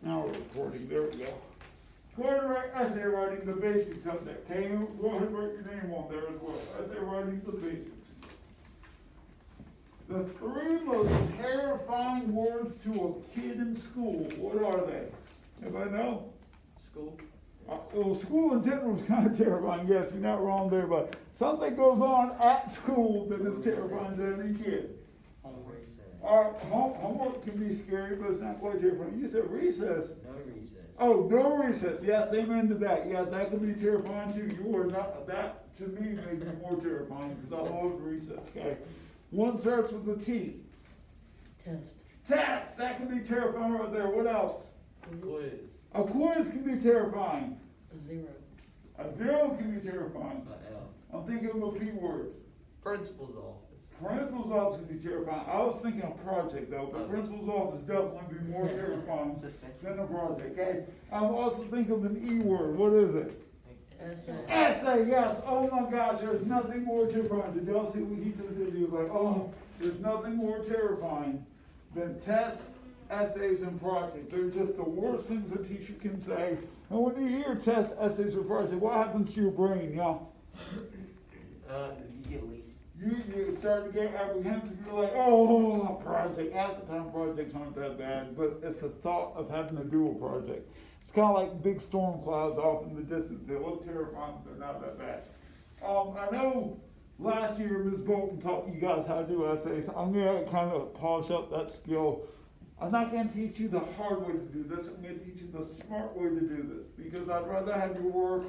Now we're recording, there we go. Go ahead and write essay writing the basics of that, okay? Go ahead and write your name on there as well. Essay writing the basics. The three most terrifying words to a kid in school, what are they? Anybody know? School. Well, school in general is kind of terrifying, yes, you're not wrong there, but something goes on at school that is terrifying to any kid. All right, homework can be scary, but it's not quite terrifying. You said recess. No recess. Oh, no recess. Yes, amen to that. Yes, that can be terrifying too. You are not, that to me made me more terrifying because I love recess, okay? One starts with a T. Test. Test, that can be terrifying right there. What else? Quiz. A quiz can be terrifying. A zero. A zero can be terrifying. L. I'm thinking of a P word. Principal's office. Principal's office can be terrifying. I was thinking a project though, but principal's office definitely be more terrifying than a project, okay? I'm also thinking of an E word. What is it? Essay. Essay, yes. Oh my gosh, there's nothing more terrifying. Did y'all see what he just did? He was like, oh, there's nothing more terrifying than tests, essays, and projects. They're just the worst things a teacher can say. And when you hear tests, essays, or projects, what happens to your brain, y'all? You get weak. You start to get apprehensive. You're like, oh, a project. Half the time projects aren't that bad, but it's the thought of having to do a project. It's kind of like big storm clouds off in the distance. They look terrifying, but they're not that bad. I know last year Ms. Bolton taught you guys how to do essays. I'm going to kind of polish up that skill. I'm not going to teach you the hard way to do this. I'm going to teach you the smart way to do this because I'd rather have your work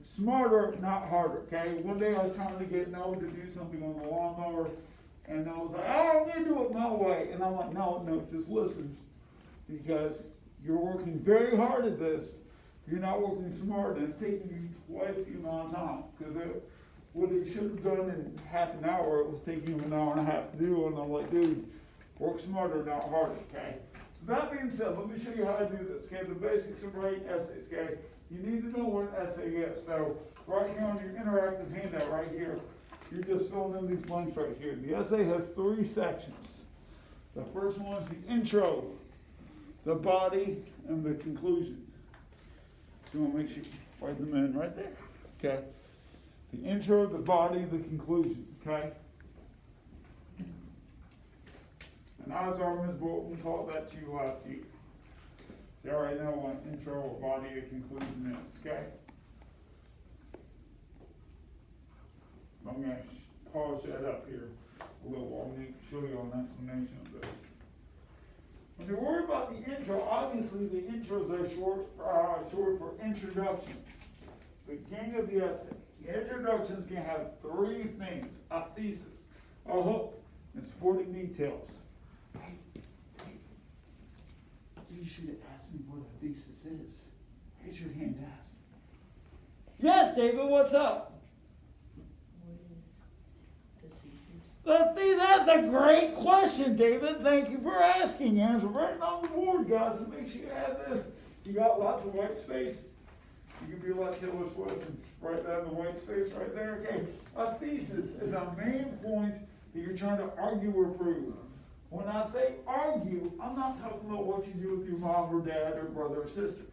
smarter, not harder, okay? One day I was trying to get Noah to do something on the lawnmower, and Noah was like, oh, I'm gonna do it my way. And I'm like, no, just listen, because you're working very hard at this. You're not working smart, and it's taking you twice the amount of time, because what it should have done in half an hour, it was taking him an hour and a half to do, and I'm like, dude, work smarter, not harder, okay? So that being said, let me show you how to do this, okay? The basics of writing essays, okay? You need to know what an essay is. So right here on your interactive handout right here, you're just filling in these blanks right here. The essay has three sections. The first one is the intro, the body, and the conclusion. So you want to make sure you write them in right there, okay? The intro, the body, the conclusion, okay? And odds are Ms. Bolton taught that to you last year. You already know what intro or body or conclusion is, okay? I'm going to polish that up here a little while. I'm going to show you an explanation of this. When you're worried about the intro, obviously the intros are short for introduction. Beginning of the essay. The introduction is going to have three things: a thesis, a hook, and supporting details. You should have asked me what a thesis is. Raise your hand, ask. Yes, David, what's up? What is the thesis? That's a great question, David. Thank you for asking. And we're writing on the board, guys, to make sure you have this. You got lots of white space. You can be like Taylor Swift and write that in the white space right there. Okay. A thesis is a main point that you're trying to argue or prove. When I say argue, I'm not talking about what you do with your mom or dad or brother or sister.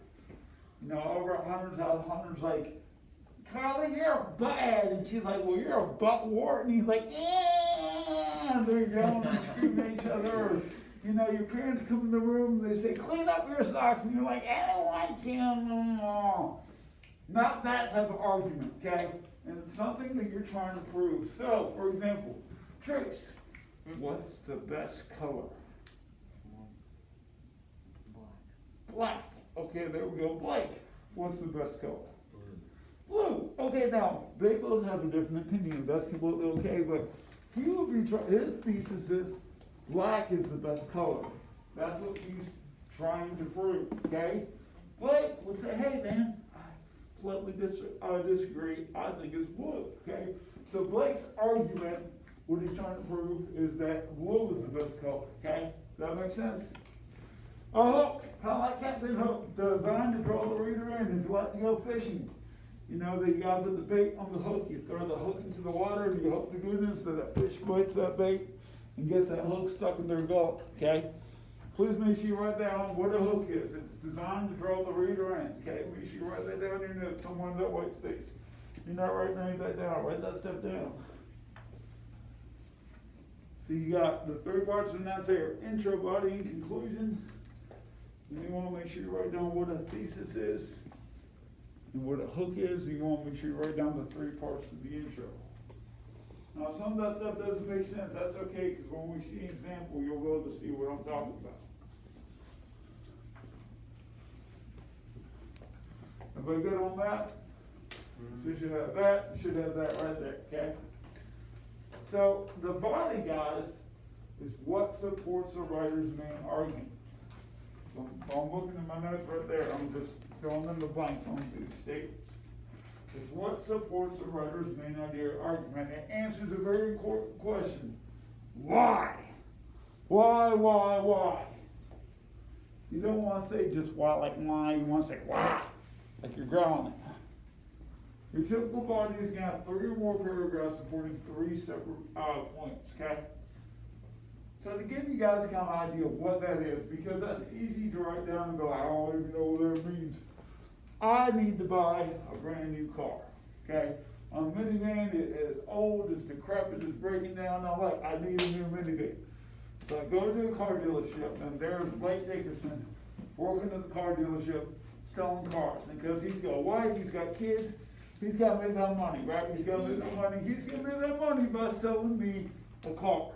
You know, over Hunter's like, Carly, you're bad. And she's like, well, you're a buttwort. And he's like, and they're yelling and screaming at each other. Or, you know, your parents come in the room and they say, clean up your socks. And you're like, I don't want you. Not that type of argument, okay? And it's something that you're trying to prove. So, for example, Trace. What's the best color? Black. Black. Okay, there we go. Blake. What's the best color? Blue. Okay, now, they both have a different opinion. That's completely okay, but he will be his thesis is black is the best color. That's what he's trying to prove, okay? Blake would say, hey, man, I politely disagree. I think it's blue, okay? So Blake's argument, what he's trying to prove is that blue is the best color, okay? Does that make sense? A hook, kind of like Captain Hook, designed to draw the reader in and to let you go fishing. You know that you got to put the bait on the hook, you throw the hook into the water and you hope to goodness that that fish bites that bait and gets that hook stuck in their gullet, okay? please make sure you write down what a hook is. It's designed to draw the reader in, okay? Make sure you write that down in your notes, somewhere in that white space. You're not writing any of that down, write that stuff down. So you got the three parts, and that's there, intro, body, and conclusion. And you wanna make sure you write down what a thesis is, and what a hook is, and you wanna make sure you write down the three parts of the intro. Now, some of that stuff doesn't make sense, that's okay, because when we see an example, you'll be able to see what I'm talking about. Everybody good on that? So you should have that, you should have that right there, okay? So, the body, guys, is what supports a writer's main argument. So, I'm looking at my notes right there, I'm just filling in the blanks on these statements. It's what supports a writer's main idea or argument. It answers a very important question. Why? Why? You don't want to say just why, like why, you want to say why, like you're growling it. Your typical body is going to have 3 or more paragraphs supporting 3 separate points, okay? So to give you guys a kind of idea of what that is, because that's easy to write down and go, I don't even know what that means. I need to buy a brand new car, okay? A minivan is old, it's decrepit, it's breaking down. I'm like, I need a new minivan. So I go to a car dealership, and there's Blake Dickerson working at the car dealership selling cars. And because he's got a wife, he's got kids, he's got to make that money, right? He's got to make that money. He's going to make that money by selling me a car.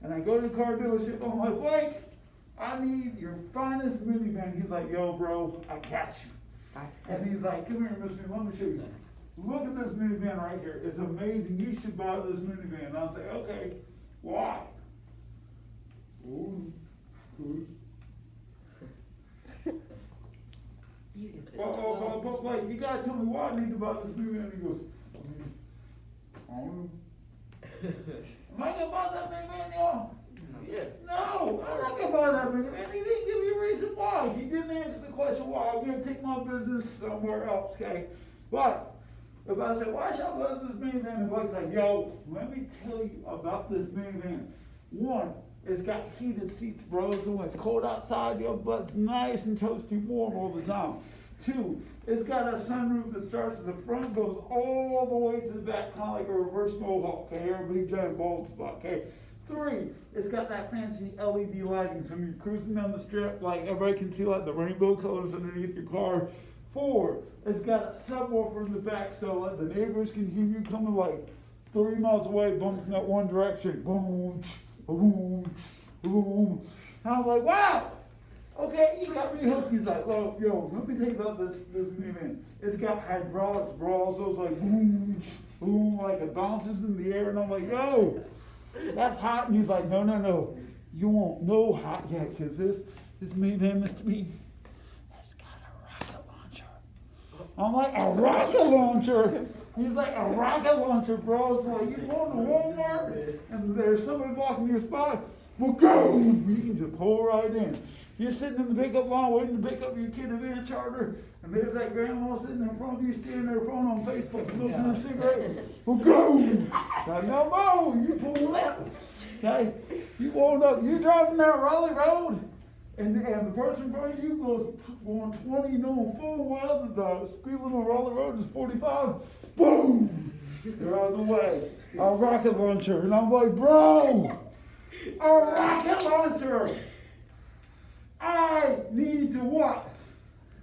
And I go to the car dealership, I'm like, Blake, I need your finest minivan. He's like, yo, bro, I got you. And he's like, come here, mister, let me show you. Look at this minivan right here. It's amazing. You should buy this minivan. And I'll say, okay, why? Ooh, good. You can fit But like, you gotta tell me why I need to buy this minivan. He goes, I don't know. Am I gonna buy that minivan, y'all? Yeah. No, I'm not gonna buy that minivan. He didn't give me a reason why. He didn't answer the question why. I'm gonna take my business somewhere else, okay? But if I say, why should I buy this minivan? And Blake's like, yo, let me tell you about this minivan. One, it's got heated seats, bro, so when it's cold outside, your butt's nice and toasty warm all the time. 2, it's got a sunroof that starts at the front, goes all the way to the back, kind of like a reverse mohawk, okay, or a big giant bald spot, okay. 3, it's got that fancy LED lighting, so when you're cruising down the strip, like everybody can see like the rainbow colors underneath your car. 4, it's got a subwoofer in the back, so like the neighbors can hear you coming like 3 miles away, bumping that one direction. Boom, boom, boom. And I'm like, wow, okay, you got me hooked. He's like, well, yo, let me tell you about this minivan. It's got hydraulics, bro, so it's like boom, boom, like it bounces in the air, and I'm like, yo, that's hot. And he's like, no, you won't know hot yet, because this minivan, Mr. B, has got a rocket launcher. I'm like, a rocket launcher? He's like, a rocket launcher, bro. It's like, you go to Walmart, and there's somebody blocking your spot, well, go! You can just pull right in. You're sitting in the pickup line waiting to pick up your kid at a charter, and there's that grandma sitting in front of you, standing there phone on Facebook, smoking her cigarette. Well, go! Like, no more, you pull up. Okay? You wound up, you driving down Raleigh Road, and the person in front of you goes going 20, knowing full well that the speed limit on Raleigh Road is 45. Boom! They're out of the way. A rocket launcher. And I'm like, bro! A rocket launcher! I need to what?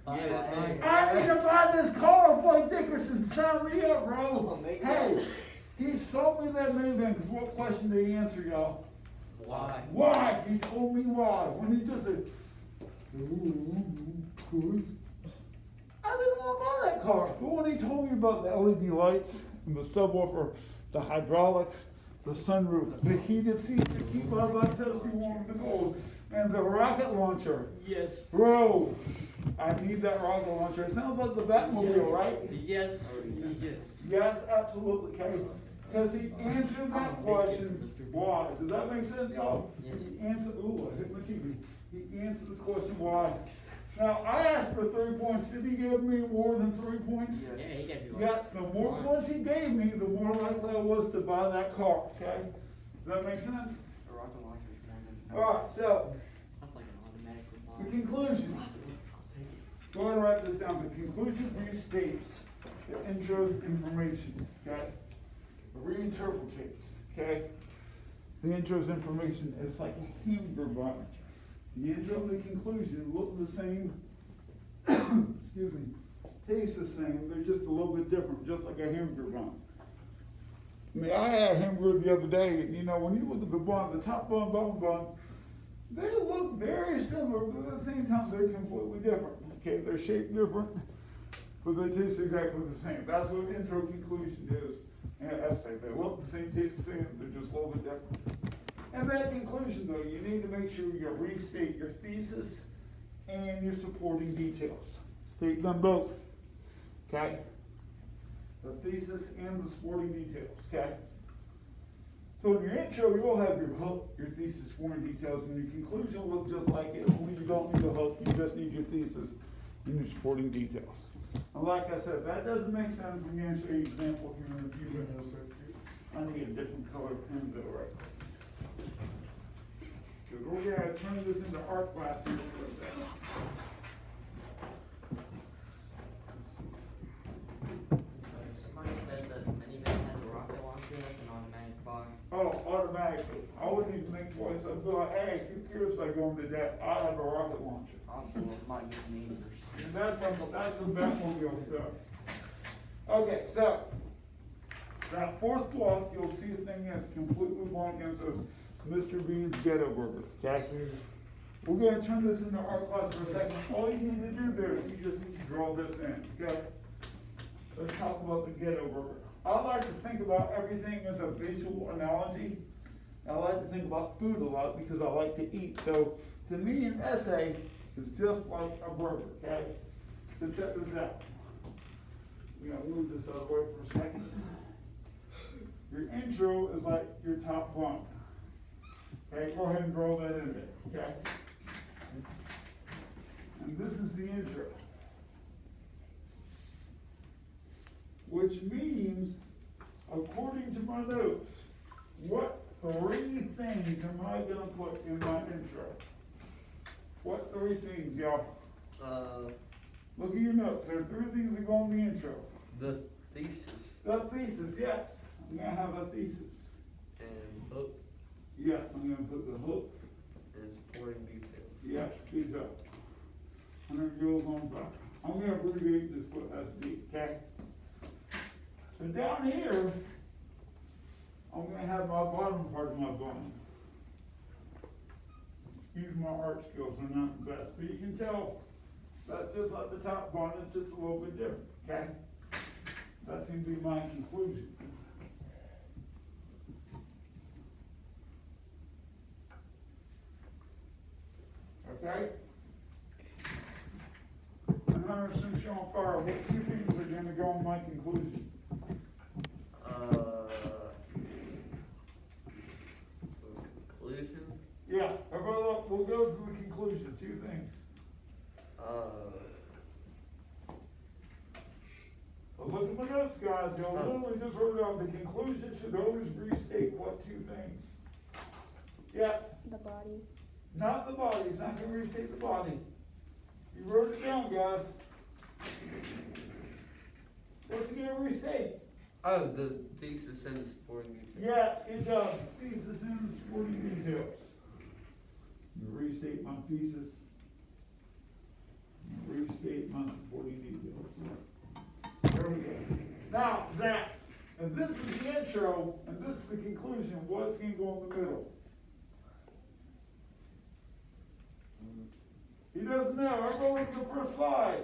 Yeah. I need to buy this car, Blake Dickerson. Sign me up, bro. Hey, he sold me that minivan, because what question did he answer, y'all? Why? Why? He told me why. When he just said, cruise. I didn't want to buy that car. But when he told me about the LED lights and the subwoofer, the hydraulics, the sunroof, the heated seats to keep my butt toasty warm in the cold, and the rocket launcher. Yes. Bro, I need that rocket launcher. It sounds like the Batmobile, right? Yes. Yes. Yes, absolutely, okay. Because he answered that question, why? Does that make sense, y'all? Yes. He answered, ooh, I hit my TV. He answered the question, why? Now, I asked for 3 points. Did he give me more than 3 points? Yeah, he gave you one. Yeah, the more points he gave me, the more likely I was to buy that car, okay? Does that make sense? A rocket launcher is more than. All right, so That's like an restates the intro's information, okay? Reinterpretates, okay? The intro's information is like a hamburger bun. The intro and the conclusion look the same, excuse me, taste the same, they're just a little bit different, just like a hamburger bun. I mean, I had a hamburger the other day, and you know, when you look at the bun, the top bun, bottom bun, they look very similar, but at the same time, they're completely different. Okay, they're shaped different, but they taste exactly the same. That's what intro conclusion is in an essay. They look the same, taste the same, they're just a little bit different. And that conclusion, though, you need to make sure you restate your thesis and your supporting details. State them both, okay? The thesis and the supporting details, okay? So in your intro, you'll have your hook, your thesis, supporting details, and your conclusion will look just like it, only you don't need a hook, you just need your thesis and your supporting details. And like I said, if that doesn't make sense, I'm gonna show you an example here in a few minutes. I need a different color pen though, right? Because we're gonna turn this into art class here for a second. Somebody said that minivan has a rocket launcher, that's an automatic fire. Oh, automatically. I wouldn't even think twice. I'd be like, hey, who cares if I go into that? I have a rocket launcher. I'll blow up my neighbors. And that's some Batmobile stuff. Okay, so that fourth block, you'll see a thing that's completely blank and says Mr. Bean's Ghetto Burger. Okay? We're gonna turn this into art class for a second. All you need to do there is you just need to draw this in. Okay? Let's talk about the Ghetto Burger. I like to think about everything as a visual analogy. I like to think about food a lot because I like to eat. So to me, an essay is just like a burger, okay? So check this out. We're gonna move this out of the way for a second. Your intro is like your top bun. Okay, go ahead and draw that in there, okay? And this is the intro. Which means, according to my notes, what 3 things am I gonna put in my intro? What 3 things, y'all? Look at your notes. There are 3 things that go in the intro. The thesis The thesis, yes. I'm gonna have a thesis. and hook Yes, I'm gonna put the hook. and supporting details. Yes, speed up. 100 girls on fire. I'm gonna abbreviate this, put SD, okay? So down here, I'm gonna have my bottom part of my bun. Excuse my art skills, they're not the best, but you can tell that's just like the top bun, it's just a little bit different, okay? That seems to be my conclusion. Okay? And Hunter, since you're on fire, what 2 things are gonna go in my conclusion? Conclusion. Yeah, we'll go to the conclusion, 2 things. But look at my notes, guys, y'all literally just wrote it out, the conclusion should always restate what 2 things? Yes, The body. not the body, it's not gonna restate the body. You wrote it down, guys. What's it gonna restate? Oh, the thesis and the supporting details. Yes, good job, thesis and supporting details. You restate my thesis. Restate my supporting details. There we go. Now, Zach, and this is the intro, and this is the conclusion, what's gonna go in the middle? He doesn't know, everyone look at the first slide.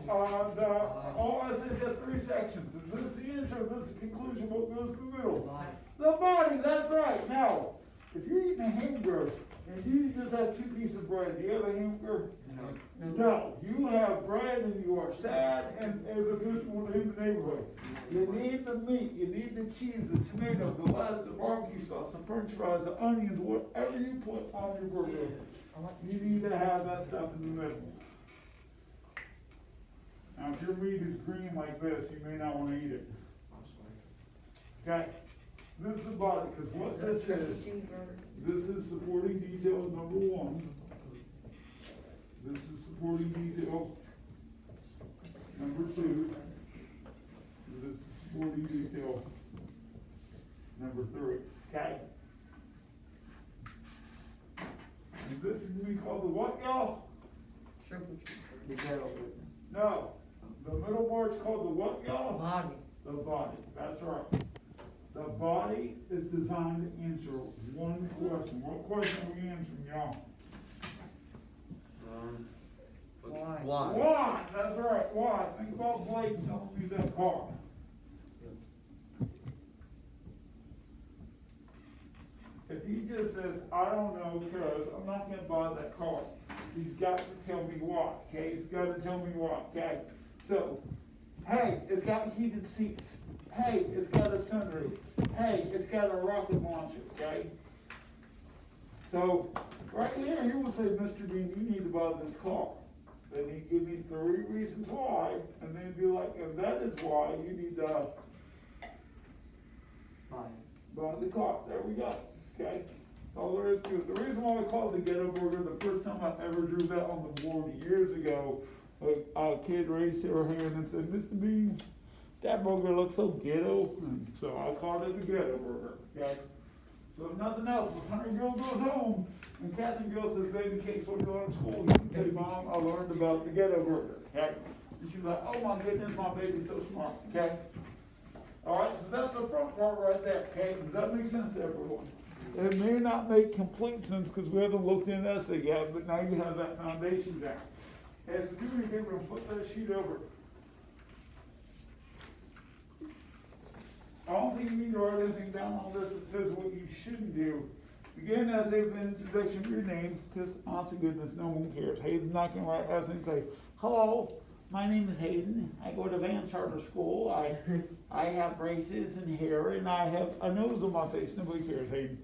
All essays have 3 sections, is this the intro, this is the conclusion, what goes in the middle? The body, that's right. Now, if you're eating a hamburger and you just have 2 pieces of bread, do you have a hamburger? No. You have bread and you are sad and there's a miserable in the neighborhood. You need the meat, you need the cheese, the tomato, the lettuce, the barbecue sauce, the french fries, the onions, whatever you put on your burger. You need to have that stuff in the middle. Now, if your meat is green like this, you may not want to eat it. Okay? This is the body, because what this is supporting detail number 1. This is supporting detail number 2. this is gonna be called the what, y'all? The ghetto burger. No, the middle part's called the what, y'all? Body. The body, that's right. The body is designed to answer one question. What question are we answering, y'all? Why? Why? Why? That's right, why? Think about Blake selling you that car. If he just says, I don't know, because I'm not gonna buy that car, he's got to tell me why, okay? He's gotta tell me why, okay? So, hey, it's got heated seats. Hey, it's got a sunroof. Hey, it's got a rocket launcher, okay? So, right here, he will say, Mr. Dean, you need to buy this car. Then he'd give me 3 reasons why, and then he'd be like, and that is why you need to buy the car. There we go, okay? That's all there is to it. The reason why I call it the Ghetto Burger, the first time I ever drew that on the board years ago, a kid raised her hand and said, Mr. Bean, that burger looks so ghetto, and so I called it the Ghetto Burger, okay? So if nothing else, when Hunter Gill goes home, and Captain Gill says, baby cakes, what going to school, you can tell Mom, I learned about the Ghetto Burger, okay? And she's like, oh my goodness, my baby's so smart, okay? All right, so that's the front part right there, okay? Does that make sense to everyone? It may not make complete sense because we haven't looked into this yet, but now you have that foundation down. Okay, so do me a favor and put that sheet over. I don't think you need to write anything down on this that says what you shouldn't do. Begin as an introduction of your name, because honestly goodness, no one cares. Hayden's not gonna write us and say, hello, my name is Hayden. I go to Van Charter School. I have braces and hair, and I have a nose on my face. Nobody cares, Hayden.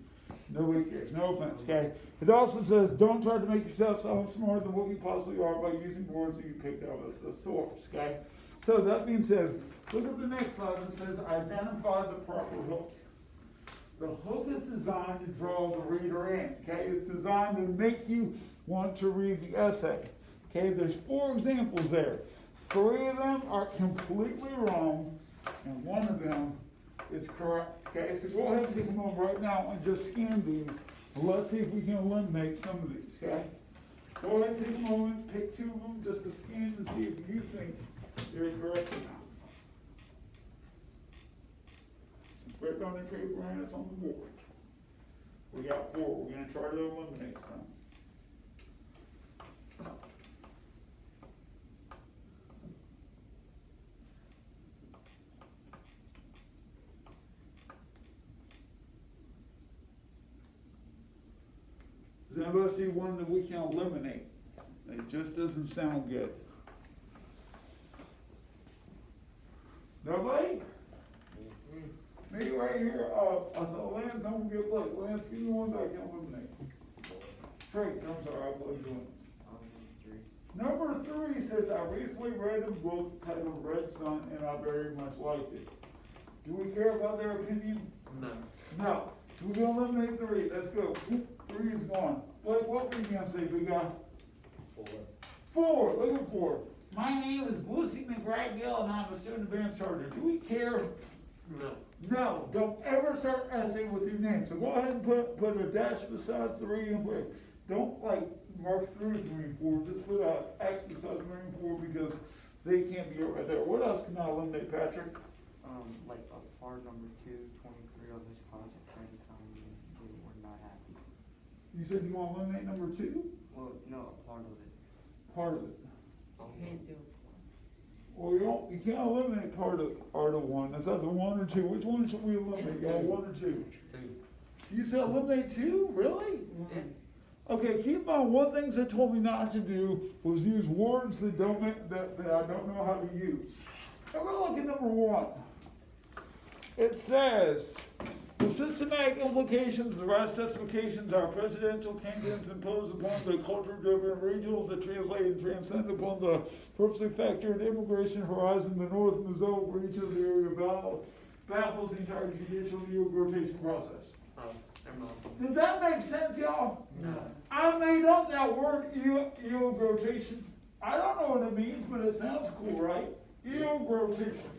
Nobody cares. No offense, okay? It also says, don't try to make yourself sound smarter than what you possibly are by using words that you picked out of the source, okay? So that being said, look at the next slide that says, identify the proper hook. The hook is designed to draw the reader in, okay? It's designed to make you want to read the essay, okay? There's 4 examples there. 3 of them are completely wrong, and 1 of them is correct, okay? So go ahead and take them over right now and just scan these, and let's see if we can eliminate some of these, okay? Go ahead and take a moment, pick 2 of them just to scan and see if you think they're correct or not. Put it on the paper and it's on the board. We got 4, we're gonna try to eliminate some. Does anybody see one that we can eliminate? It just doesn't sound good. Nobody? Me right here, I saw Lance, don't get Blake. Lance, give me one that I can eliminate. Traits, I'm sorry, I played Lance. Number 3 says, I recently read a book titled Red Sun and I very much liked it. Do we care about their opinion? No. No. So we're gonna eliminate 3, let's go. 3 is gone. Blake, what were you gonna say, big guy? 4, look at 4. My name is Lucy McGrath-Gill and I'm a student of Van Charter. Do we care? No. No, don't ever start essay with your name. So go ahead and put a dash beside 3 and put, don't like mark through 3 and 4, just put a X beside 3 and 4 because they can't be right there. What else can I eliminate, Patrick? Like part number 2, 23 of this project, trying to tell me we were not happy. You said you want to eliminate number 2? Well, no, part of it. Part of it. Can't do it. Well, you can't eliminate part of 1. Is that the 1 or 2? Which one should we eliminate? You got 1 or 2? 2. You said eliminate 2? Really? Yeah. Okay, keep in mind, one thing they told me not to do was use words that I don't know how to use. Now we're looking at number 1. It says, the systematic implications of our specifications are presidential kingdoms imposed upon the culture-driven regionals that translate and transcend upon the purposely factored immigration horizon, the North Missouri region of the area baffles the entire judicial rotation process. Oh, never mind. Did that make sense, y'all? No. I made up that word, yield rotation. I don't know what it means, but it sounds cool, right? Yield rotation.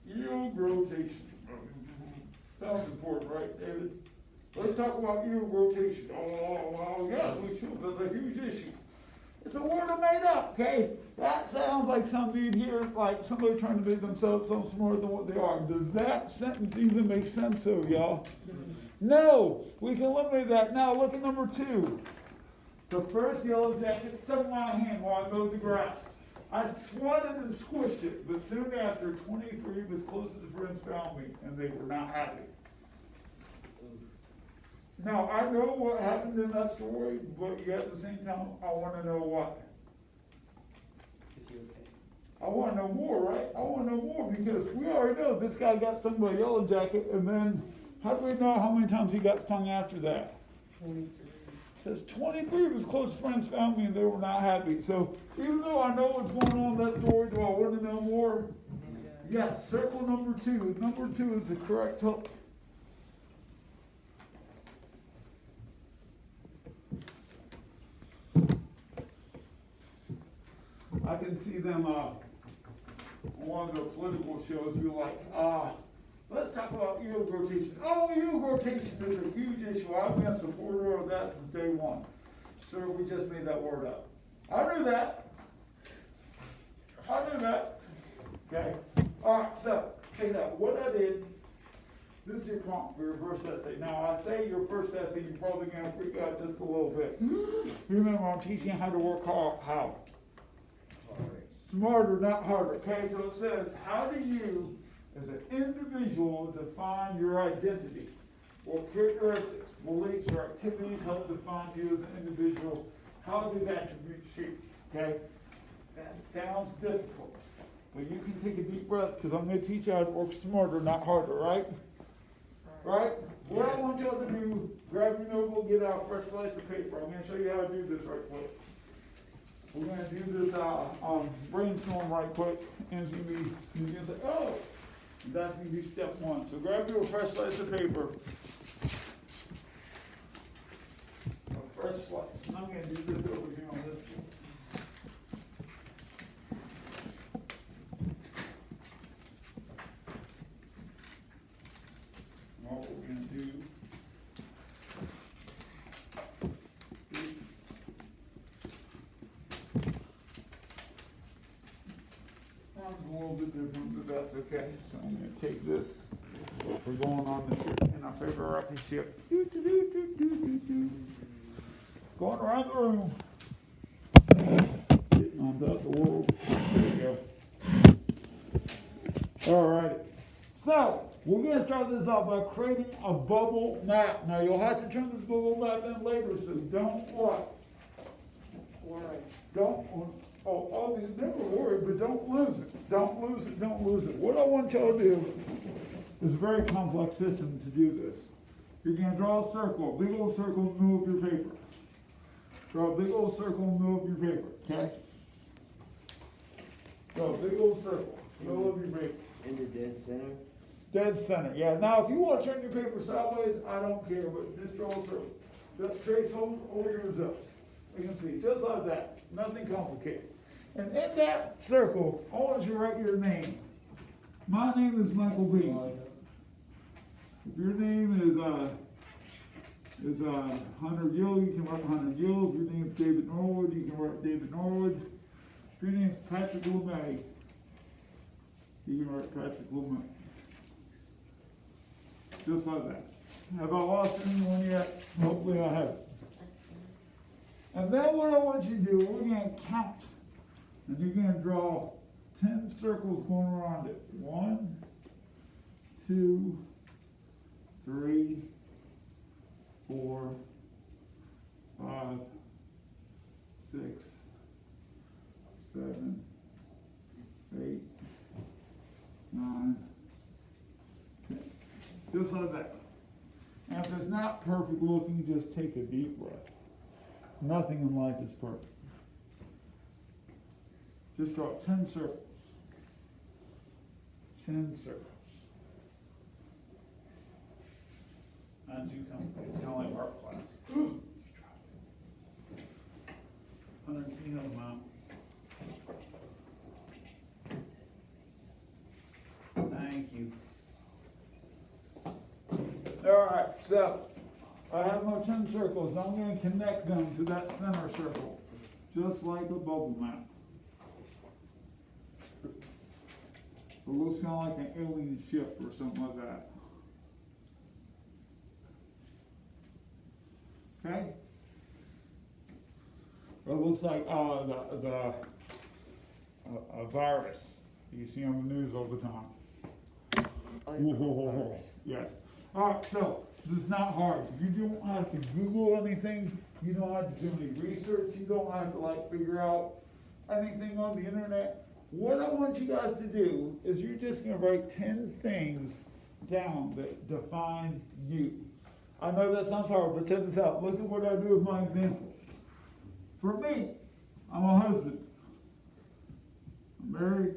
Yield rotation. Sounds important, right, David? Let's talk about eel rotation. Oh, well, yes, we should, that's a huge issue. It's a word I made up, okay? That sounds like something you'd hear, like somebody trying to make themselves sound smarter than what they are. Does that sentence even make sense, though, y'all? No, we can eliminate that. Now, look at number 2. The first yellow jacket stuck in my hand while I mowed the grass. I swatted and squished it, but soon after, 23 of his closest friends found me, and they were not happy. Now, I know what happened in that story, but yet at the same time, I wanna know what. Is he okay? I wanna know more, right? I wanna know more, because we already know this guy got stung by a yellow jacket, and then, how do we know how many times he got stung after that? 23. Says 23 of his close friends found me and they were not happy. So even though I know what's going on in that story, do I want to know more? Yes, circle number 2. Number 2 is the correct hook. I can see them on one of the political shows be like, let's talk about eel rotation. Oh, eel rotation is a huge issue. I've been a supporter of that since day one. Sir, we just made that word up. I knew that. Okay? Alright, so, check it out. What I did, this is your prompt for your first essay. Now, I say your first essay, you're probably going to freak out just a little bit. Remember, I'm teaching you how to work hard. How? Smarter, not harder. Okay, so it says, how do you, as an individual, define your identity? What characteristics, beliefs, or activities help define you as an individual? How do attributes shape? Okay? That sounds difficult, but you can take a deep breath because I'm going to teach you how to work smarter, not harder, right? Right? What I want y'all to do, grab your notebook, get out a fresh slice of paper. I'm going to show you how to do this right quick. We're going to do this brainstorm right quick, and it's going to be, you're going to say, oh, that's going to be step 1. So grab you a fresh slice of paper. A fresh slice. And I'm going to do this over here on this one. What we're going to do. Mine's a little bit different, but that's okay. So I'm going to take this. We're going on in our favorite rocket ship. Going around the room. Sitting on top of the world. There we go. All right. So, we're going to start this off by creating a bubble map. Now, you'll have to turn this bubble map in later, so don't what? Worry. Don't, never worry, but don't lose it. Don't lose it. What I want y'all to do is a very complex system to do this. You're going to draw a circle, a big old circle in the middle of your paper. Draw a big old circle in the middle of your paper, okay? Draw a big old circle in the middle of your paper. In the dead center? Dead center, yeah. Now, if you want to turn your paper sideways, I don't care, but just draw a circle. Just trace over your results. You can see, just like that. Nothing complicated. And in that circle, I want you to write your name. My name is Michael B. If your name is Hunter Gill, you can write Hunter Gill. If your name is David Norwood, you can write David Norwood. If your name is Patrick LeMay, you can write Patrick LeMay. Just like that. Have I lost anyone yet? Hopefully I haven't. And then what I want you to do, we're going to count. And you're going to draw 10 circles going around it. 1, 2, 3, 4, 5, 6, 7, 8, 9, 10. Just like that. And if it's not perfect looking, just take a deep breath. Nothing in life is perfect. Just draw 10 circles. 10 circles. And you come, it's kind of like art class. Ooh, you dropped it. 100 feet on the mountain. Thank you. All right, so I have my 10 circles, and I'm gonna connect them to that center circle, just like a bubble map. It looks kinda like an alien ship or something like that. Okay? Or it looks like, a virus you see on the news all the time. Yes. Alright, so, this is not hard. You don't have to Google anything, you don't have to do any research, you don't have to like figure out anything on the internet. What I want you guys to do is you're just gonna write 10 things down that define you. I know that sounds hard, but check this out. Look at what I do with my example. For me, I'm a husband. I'm married.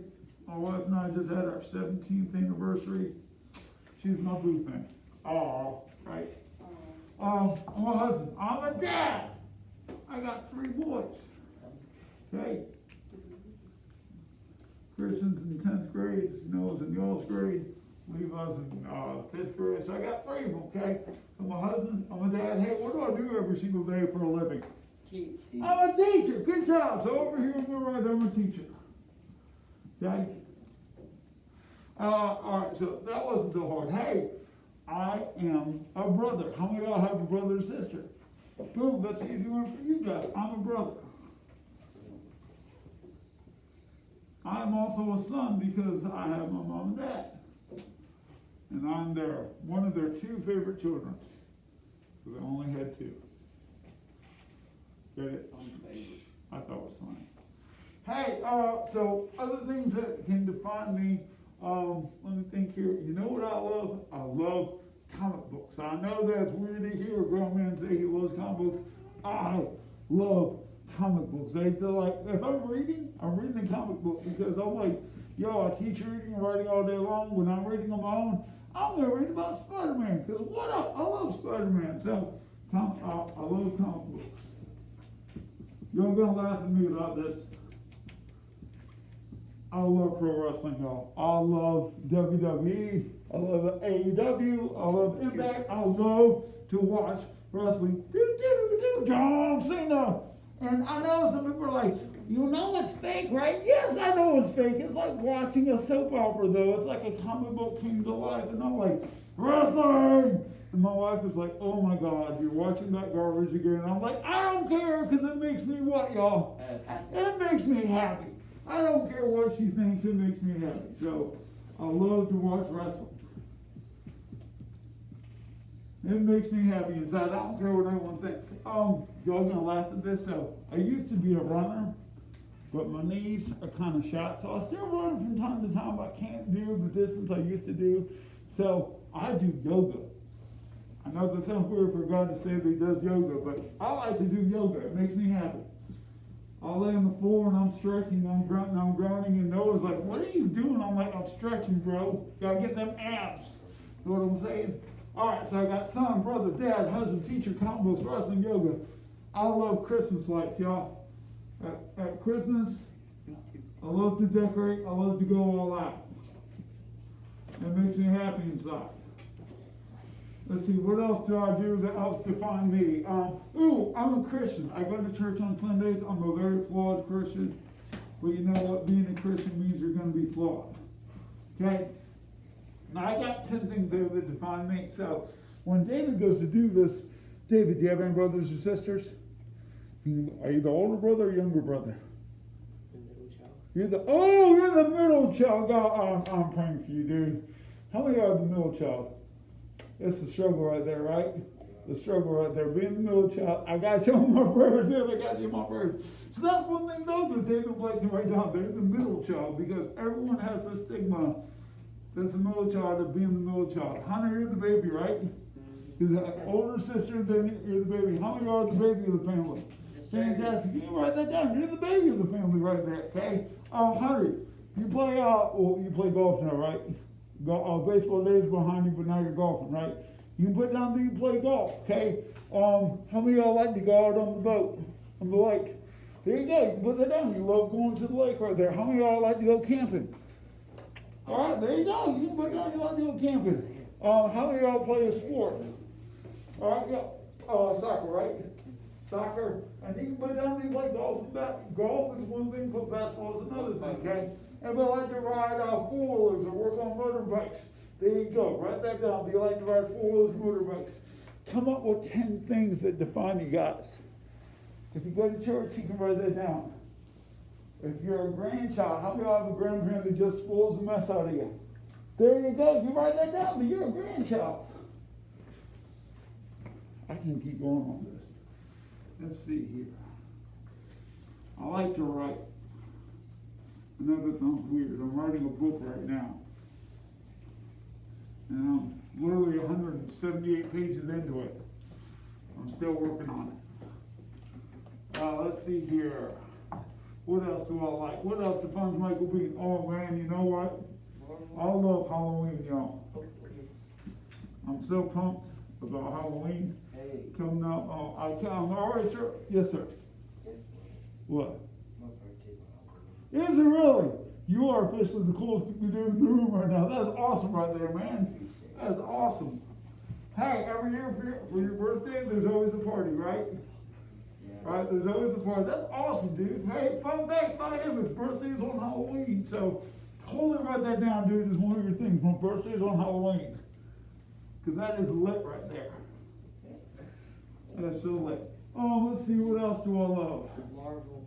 My wife and I just had our 17th anniversary. She's my boo thing. Oh, right. I'm a husband. I'm a dad. I got 3 boys. Okay. Christian's in 10th grade. Noah's in y'all's grade. Levi's in 5th grade. So I got 3 of them. Okay. I'm a husband. I'm a dad. Hey, what do I do every single day for a living? Teach. I'm a teacher. Good job. So over here on the right, I'm a teacher. Okay? All right, so that wasn't so hard. Hey, I am a brother. How many of y'all have a brother or sister? Boom, that's the easy one for you guys. I'm a brother. I am also a son because I have my mom and dad. And I'm one of their 2 favorite children. So they only had 2. Get it? I thought it was funny. Hey, so other things that can define me, let me think here. You know what I love? I love comic books. I know that's weird to hear a grown man say he loves comic books. I love comic books. They're like, if I'm reading a comic book because I'm like, yo, I teach reading and writing all day long. When I'm reading on my own, I'm gonna read about Spider-Man because what up? I love Spider-Man. So, I love comic books. You're gonna laugh at me about this. I love pro wrestling, y'all. I love WWE. I love AEW. I love Impact. I love to watch wrestling. John Cena. And I know some people are like, you know it's fake, right? Yes, I know it's fake. It's like watching a soap opera, though. It's like a comic book came to life. And I'm like, wrestling! And my wife is like, oh my God, you're watching that garbage again. And I'm like, I don't care, because it makes me what, y'all? It makes me happy. I don't care what she thinks, it makes me happy. So, I love to watch wrestling. It makes me happy inside. I don't care what anyone thinks. Y'all gonna laugh at this. So, I used to be a runner, but my knees are kind of shot. So, I still run from time to time, but I can't do the distance I used to do. So, I do yoga. I know that sounds weird for God to say that he does yoga, but I like to do yoga. It makes me happy. I lay on the floor and I'm stretching, I'm groaning, and Noah's like, what are you doing? I'm like, I'm stretching, bro. Gotta get them abs. You know what I'm saying? Alright, so I got son, brother, dad, husband, teacher, comic books, wrestling, yoga. I love Christmas lights, y'all. At Christmas, I love to decorate, I love to go all out. It makes me happy inside. Let's see, what else do I do that helps define me? I'm a Christian. I go to church on Sundays. I'm a very flawed Christian. But you know what? Being a Christian means you're going to be flawed. Okay? Now, I got 10 things there that define me. So, when David goes to do this, David, do you have any brothers or sisters? Are you the older brother or younger brother? You're the middle child. God, I'm praying for you, dude. How many are the middle child? It's the struggle right there, right? The struggle right there. Being the middle child, I got you on my prayers, man. I got you on my prayers. So that's one thing, though, that David Blake can write down. They're the middle child because everyone has this stigma that's the middle child of being the middle child. Hunter, you're the baby, right? You're the older sister, then you're the baby. How many are the baby of the family? Yes, sir. Fantastic. You can write that down. You're the baby of the family right there, okay? Hunter, you play golf now, right? Baseball days behind you, but now you're golfing, right? You can put down that you play golf, okay? How many of y'all like to go out on the boat, on the lake? There you go, you can put that down. You love going to the lake right there. How many of y'all like to go camping? All right, there you go. You can put down you like to go camping. How many of y'all play a sport? All right, yeah. soccer, right? Soccer, and you can put down things like golf and golf is one thing, but basketball is another thing, okay? And we like to ride, four-wheelers or work on motorbikes. There you go, write that down. Do you like to ride four-wheelers, motorbikes? Come up with 10 things that define you guys. If you go to church, you can write that down. If you're a grandchild, how many of y'all have a grandparent that just spoils the mess out of you? There you go, you write that down, but you're a grandchild. I can keep going on this. Let's see here. I like to write. I know that sounds weird. I'm writing a book right now. And I'm literally 178 pages into it. I'm still working on it. Let's see here. What else do I like? What else defines Michael Bean? Oh man, you know what? I love Halloween, y'all. I'm so pumped about Halloween coming up. Oh, I'm already sure. Yes, sir. What? Is it really? You are officially the coolest dude in the room right now. That's awesome right there, man. That's awesome. Hey, every year for your birthday, there's always a party, right? Right, there's always a party. That's awesome, dude. Hey, fun fact about him, his birthday's on Halloween. So totally write that down, dude, as one of your things. My birthday's on Halloween. Because that is lit right there. That's so lit. Oh, let's see, what else do I love? Marvel.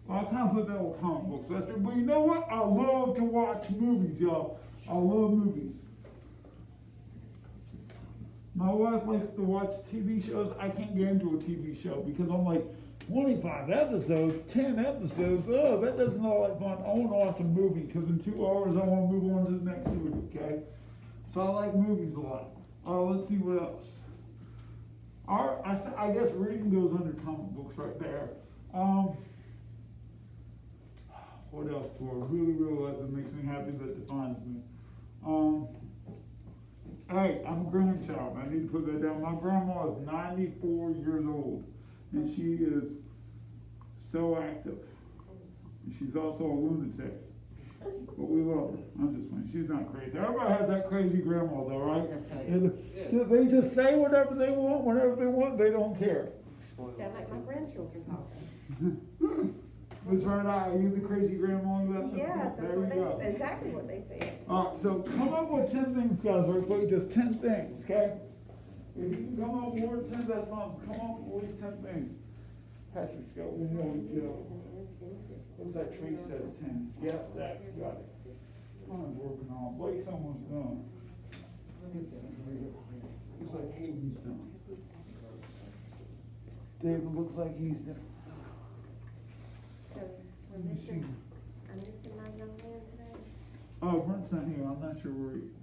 I kind of put that with comic books, that's true. But you know what? I love to watch movies, y'all. I love movies. My wife likes to watch TV shows. I can't get into a TV show because I'm like, 25 episodes, 10 episodes, oh, that doesn't look like fun. I want to watch a movie because in 2 hours I want to move on to the next movie, okay? So I like movies a lot. Let's see what else. I guess reading goes under comic books right there. What else do I really, really like that makes me happy, that defines me? Hey, I'm a grandchild. I need to put that down. My grandma is 94 years old, and she is so active. And she's also a lunatic, but we love her. I'm just playing. She's not crazy. Everybody has that crazy grandma, though, right? And they just say whatever they want, whenever they want. They don't care. Sound like my grandchildren talking. Miss Renata, are you the crazy grandma? Yes, There you go. that's exactly what they said. Alright, so come up with 10 things, guys, real quick, just 10 things, okay? If you can come up with more than 10, that's fine. Come up with at least 10 things. Patrick's got one more to go. Looks like Trace says 10. Yes, Zach's got it. I'm working on. Blake's almost done. Looks like Hayden's done. David looks like he's done. So, Let me see. I'm missing my young man today. Oh, Brent's not here. I'm not sure where he is.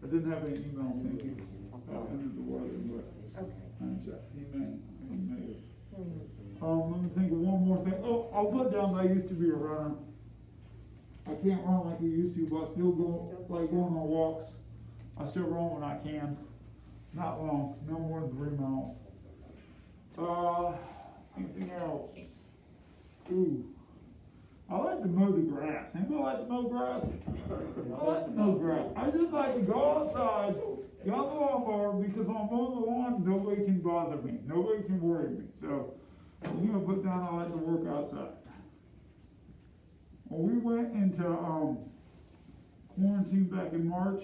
I didn't have any email saying he was under the weather, but Okay. I'm checked. He may have. Let me think of one more thing. Oh, I'll put down that I used to be a runner. I can't run like I used to, but I still go, like going on walks. I still run when I can. Not long, no more than 3 miles. Anything else? Ooh. I like to mow the grass. Anybody like to mow grass? I like to mow grass. I just like to go outside, get on the lawnmower, because when I'm mowing the lawn, nobody can bother me. Nobody can worry me. So, I'm gonna put down I like to work outside. When we went into quarantine back in March,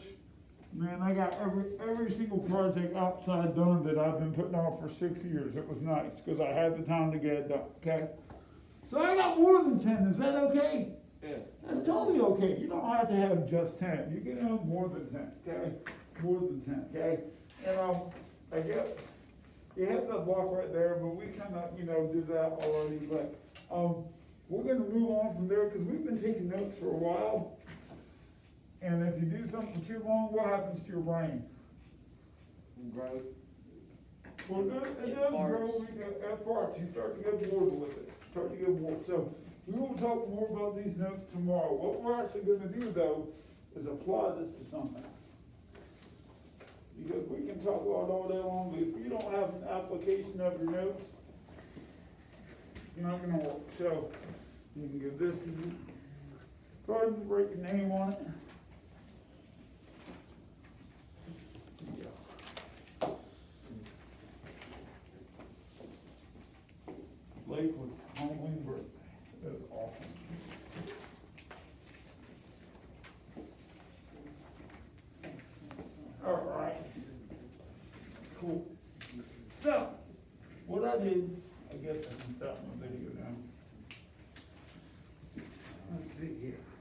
man, I got every single project outside done that I've been putting off for 6 years. It was nice, because I had the time to get it done, okay? So I got more than 10, is that okay? Yeah. That's totally okay. You don't have to have just 10. You can have more than 10, okay? More than 10, okay? And I get, you have that block right there, but we kind of, did that already. But we're gonna move on from there because we've been taking notes for a while. And if you do something too long, what happens to your brain? Growth. Well, it does grow, at parts, you start to get bored with it, So, we will talk more about these notes tomorrow. What we're actually gonna do though, is apply this to something. Because we can talk about it all day long, but if you don't have an application of your notes, you're not gonna work. So, you can give this, go ahead and write your name on it. Lakewood Halloween birthday. It was awesome. All right. Cool. So, what I did, I guess I can stop my video now. Let's see here.